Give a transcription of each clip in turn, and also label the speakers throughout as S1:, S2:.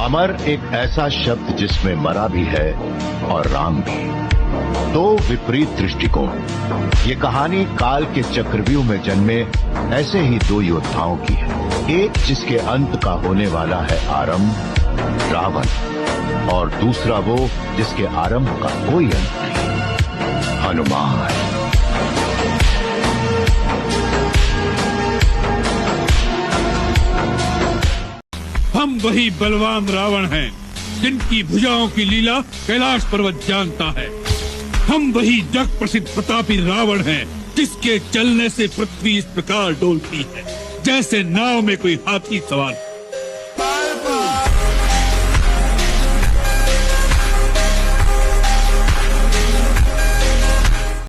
S1: अमर एक ऐसा शब्द जिसमें मरा भी है और राम भी। दो विपरीत दृष्टिकोण। ये कहानी काल के चक्रव्यूह में जन्मे ऐसे ही दो योद्धाओं की है। एक जिसके अंत का होने वाला है आरंभ, रावण, और दूसरा वो जिसके आरंभ का कोई अंत नहीं, हनुमान।
S2: हम वही बलवान रावण हैं जिनकी भुजाओं की लीला कैलाश पर्वत जानता है। हम वही जग प्रसिद्ध प्रतापी रावण हैं जिसके चलने से पृथ्वी इस प्रकार डोलती है जैसे नाव में कोई हाथी सवार।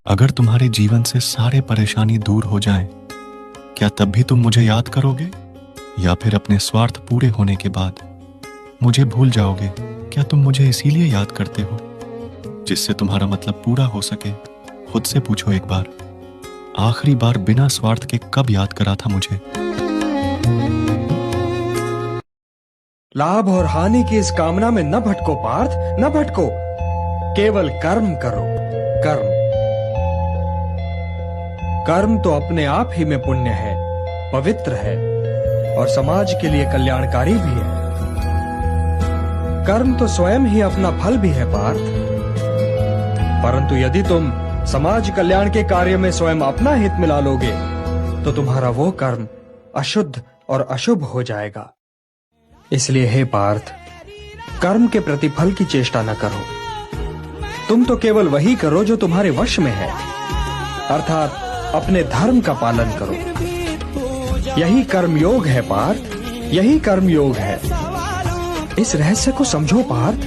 S3: अगर तुम्हारे जीवन से सारे परेशानी दूर हो जाएं, क्या तब भी तुम मुझे याद करोगे? या फिर अपने स्वार्थ पूरे होने के बाद मुझे भूल जाओगे? क्या तुम मुझे इसीलिए याद करते हो जिससे तुम्हारा मतलब पूरा हो सके? खुद से पूछो एक बार, आखिरी बार बिना स्वार्थ के कब याद करा था मुझे?
S4: लाभ और हानि की इस कामना में न भटको पार्थ, न भटको। केवल कर्म करो, कर्म। कर्म तो अपने आप ही में पुण्य है, पवित्र है और समाज के लिए कल्याणकारी भी है। कर्म तो स्वयं ही अपना फल भी है पार्थ, परंतु यदि तुम समाज कल्याण के कार्य में स्वयं अपना हित मिला लोगे तो तुम्हारा वो कर्म अशुद्ध और अशुभ हो जाएगा। इसलिए हे पार्थ, कर्म के प्रतिफल की चेष्टा न करो। तुम तो केवल वही करो जो तुम्हारे वश में है, अर्थात अपने धर्म का पालन करो। यही कर्म योग है पार्थ, यही कर्म योग है। इस रहस्य को समझो पार्थ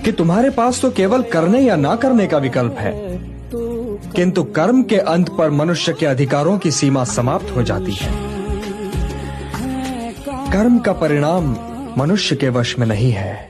S4: कि तुम्हारे पास तो केवल करने या ना करने का विकल्प है, किंतु कर्म के अंत पर मनुष्य के अधिकारों की सीमा समाप्त हो जाती है। कर्म का परिणाम मनुष्य के वश में नहीं है।